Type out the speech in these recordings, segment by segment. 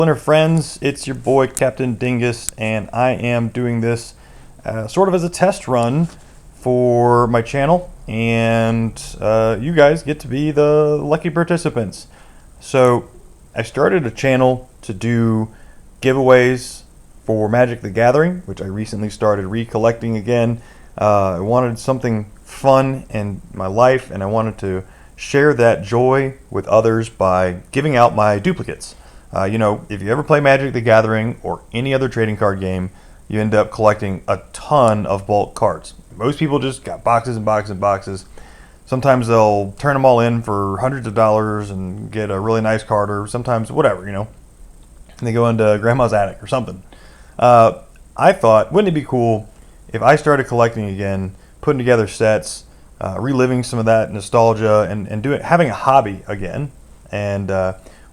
Splinter friends, it's your boy Captain Dingus, and I am doing this sort of as a test run for my channel, and you guys get to be the lucky participants. So I started a channel to do giveaways for Magic the Gathering, which I recently started recollecting again. I wanted something fun in my life, and I wanted to share that joy with others by giving out my duplicates. You know, if you ever play Magic the Gathering or any other trading card game, you end up collecting a ton of bulk cards. Most people just got boxes and boxes and boxes. Sometimes they'll turn them all in for hundreds of dollars and get a really nice card, or sometimes whatever, you know. And they go into grandma's attic or something. I thought, wouldn't it be cool if I started collecting again, putting together sets, reliving some of that nostalgia, and having a hobby again. And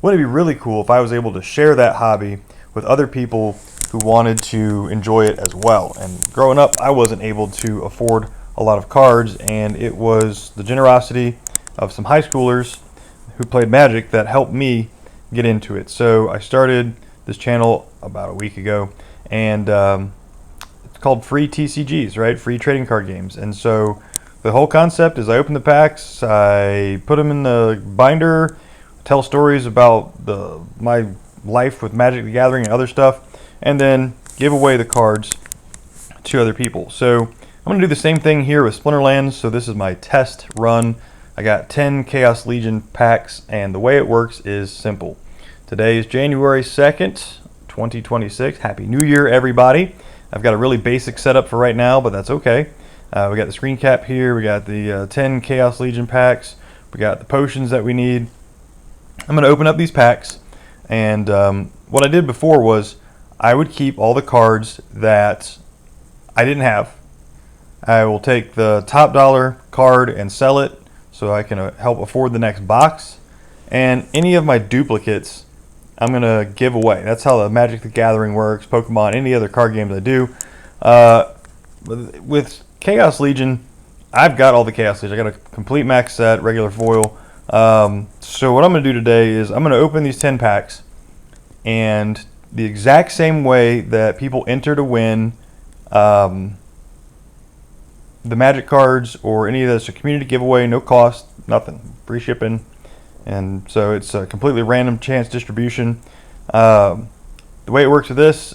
wouldn't it be really cool if I was able to share that hobby with other people who wanted to enjoy it as well? And growing up, I wasn't able to afford a lot of cards, and it was the generosity of some high schoolers who played Magic that helped me get into it. So I started this channel about a week ago, and it's called FreeTCGs, right? Free trading card games. And so the whole concept is I open the packs, I put them in the binder, tell stories about my life with Magic the Gathering and other stuff, and then give away the cards to other people. So I'm going to do the same thing here with Splinterlands. So this is my test run. I got 10 Chaos Legion packs, and the way it works is simple. Today is January 2nd, 2026. Happy New Year, everybody. I've got a really basic setup for right now, but that's okay. We got the screen cap here. We got the 10 Chaos Legion packs. We got the potions that we need. I'm going to open up these packs, and what I did before was I would keep all the cards that I didn't have. I will take the top dollar card and sell it so I can help afford the next box. And any of my duplicates I'm going to give away. That's how the Magic the Gathering works, Pokemon, any other card games I do. With Chaos Legion, I've got all the Chaos Legion. I got a complete max set, regular foil. So what I'm going to do today is I'm going to open these 10 packs, and the exact same way that people enter to win the Magic cards or any of this, a community giveaway, no cost, nothing, free shipping, and so it's a completely random chance distribution. The way it works with this,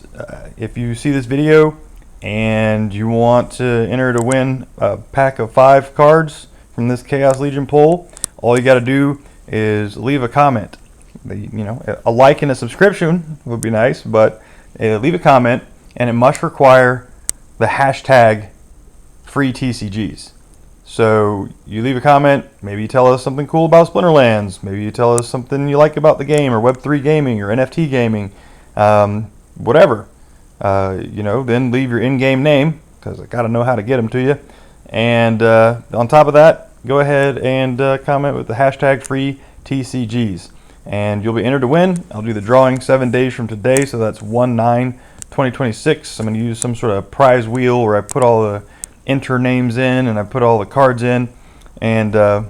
if you see this video and you want to enter to win a pack of 5 cards from this Chaos Legion poll, all you got to do is leave a comment. You know, a like and a subscription would be nice, but leave a comment, and it must require the hashtag FreeTCGs. So you leave a comment, maybe you tell us something cool about Splinterlands, maybe you tell us something you like about the game, or Web3 gaming, or NFT gaming, whatever. You know, then leave your in-game name, because I got to know how to get them to you. And on top of that, go ahead and comment with the hashtag FreeTCGs, and you'll be entered to win. I'll do the drawing 7 days from today, so that's 1/9/2026. I'm going to use some sort of prize wheel where I put all the enter names in and I put all the cards in, and I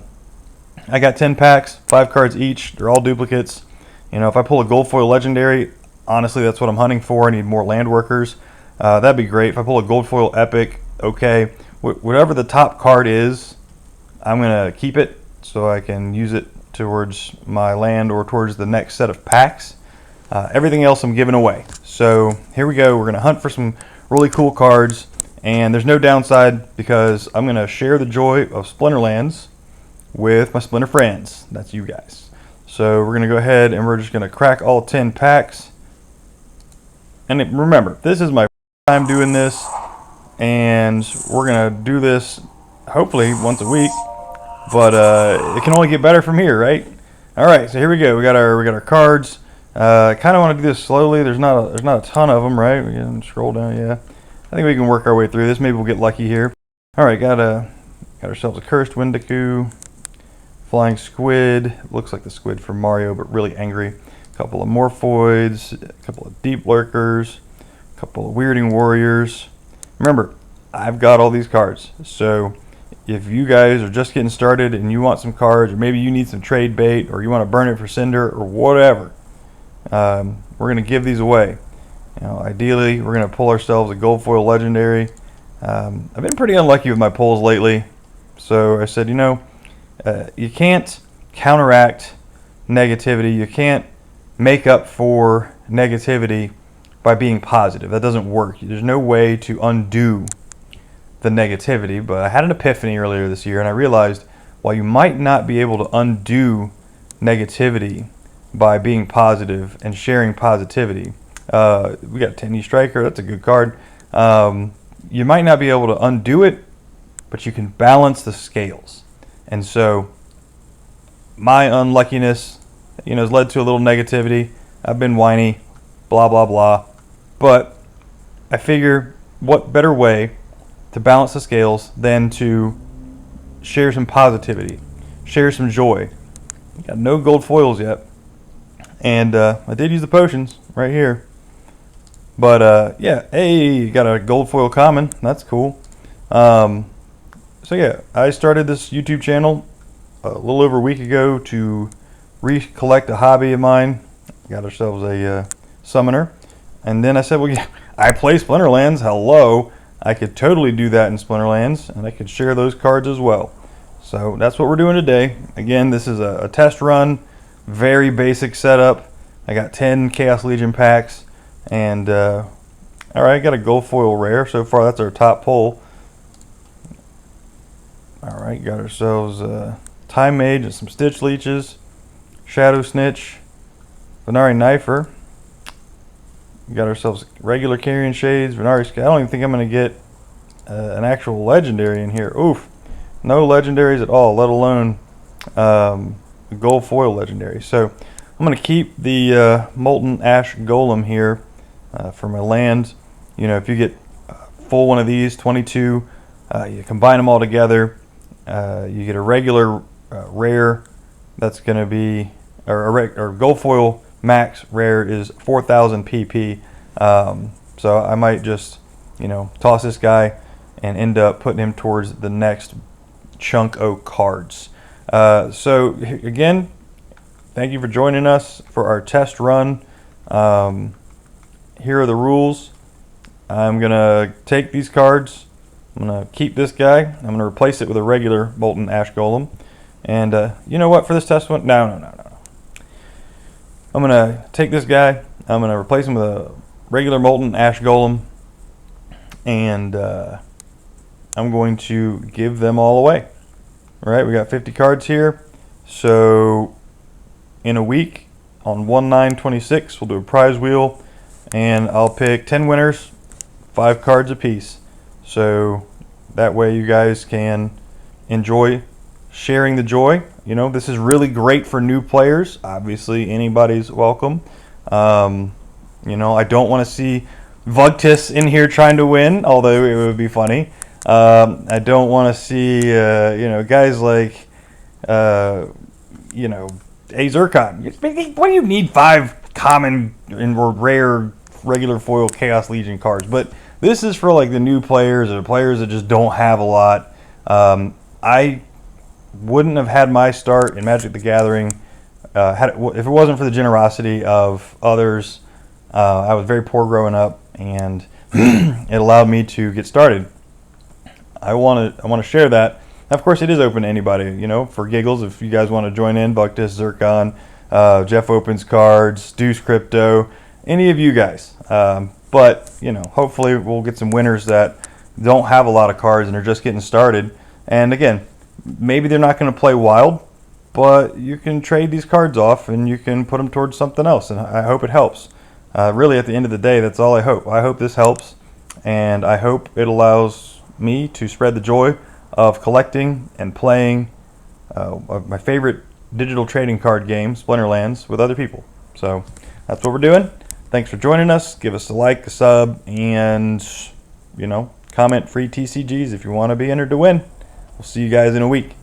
got 10 packs, 5 cards each. They're all duplicates. You know, if I pull a gold foil legendary, honestly, that's what I'm hunting for. I need more land workers. That'd be great. If I pull a gold foil epic, okay. Whatever the top card is, I'm going to keep it so I can use it towards my land or towards the next set of packs. Everything else I'm giving away. So here we go. We're going to hunt for some really cool cards, and there's no downside because I'm going to share the joy of Splinterlands with my Splinter friends. That's you guys. So we're going to go ahead and we're just going to crack all 10 packs. And remember, this is my first time doing this, and we're going to do this hopefully once a week, but it can only get better from here, right? All right, so here we go. We got our cards. I kind of want to do this slowly. There's not a ton of them, right? We can scroll down. Yeah, I think we can work our way through this. Maybe we'll get lucky here. All right, got ourselves a cursed Windiku, flying squid. Looks like the squid from Mario, but really angry. A couple of Morphoids, a couple of Deep Lurkers, a couple of Weirding Warriors. Remember, I've got all these cards, so if you guys are just getting started and you want some cards, or maybe you need some trade bait, or you want to burn it for Cinder, or whatever, we're going to give these away. Ideally, we're going to pull ourselves a gold foil legendary. I've been pretty unlucky with my pulls lately, so I said, you can't counteract negativity. You can't make up for negativity by being positive. That doesn't work. There's no way to undo the negativity. But I had an epiphany earlier this year, and I realized while you might not be able to undo negativity by being positive and sharing positivity, we got 10E Striker. That's a good card. You might not be able to undo it, but you can balance the scales. And so my unluckiness, has led to a little negativity. I've been whiny, blah, blah, blah. But I figure what better way to balance the scales than to share some positivity, share some joy. Got no gold foils yet. And I did use the potions right here. But yeah, hey, got a gold foil common. That's cool. So yeah, I started this YouTube channel a little over a week ago to recollect a hobby of mine. Got ourselves a summoner. And then I said, well, yeah, I play Splinterlands. Hello. I could totally do that in Splinterlands, and I could share those cards as well. So that's what we're doing today. Again, this is a test run. Very basic setup. I got 10 Chaos Legion packs. And, alright, got a gold foil rare. So far, that's our top pull. Alright, got ourselves Time Mage and some Stitch Leeches. Shadow Snitch. Venari Knifer. Got ourselves regular Carrion Shades. Venari Sky. I don't even think I'm going to get an actual legendary in here. Oof. No legendaries at all, let alone a gold foil legendary. So I'm going to keep the Molten Ash Golem here for my land. If you get full one of these, 22, you combine them all together, you get a regular rare that's going to be, or gold foil max rare is 4,000 PP. So I might just, toss this guy and end up putting him towards the next chunk of cards. So again, thank you for joining us for our test run. Here are the rules. I'm going to take these cards. I'm going to keep this guy. I'm going to replace it with a regular Molten Ash Golem. And you know what, for this test one? No. I'm going to take this guy. I'm going to replace him with a regular Molten Ash Golem. And I'm going to give them all away. All right, we got 50 cards here. So in a week, on 1/9/26, we'll do a prize wheel. And I'll pick 10 winners, 5 cards apiece. So that way you guys can enjoy sharing the joy. This is really great for new players. Obviously, anybody's welcome. I don't want to see Vugtis in here trying to win, although it would be funny. I don't want to see, guys like, Azurkon. What do you need 5 common and rare regular foil Chaos Legion cards? But this is for like the new players or players that just don't have a lot. I wouldn't have had my start in Magic the Gathering if it wasn't for the generosity of others. I was very poor growing up, and it allowed me to get started. I want to share that. Of course, it is open to anybody, for giggles. If you guys want to join in, Bucktis, Zircon, Jeff Opens Cards, Deuce Crypto, any of you guys. But, hopefully we'll get some winners that don't have a lot of cards and are just getting started. And again, maybe they're not going to play Wild, but you can trade these cards off and you can put them towards something else. And I hope it helps. Really, at the end of the day, that's all I hope. I hope this helps, and I hope it allows me to spread the joy of collecting and playing my favorite digital trading card game, Splinterlands, with other people. So that's what we're doing. Thanks for joining us. Give us a like, a sub, and comment FreeTCGs if you want to be entered to win. We'll see you guys in a week.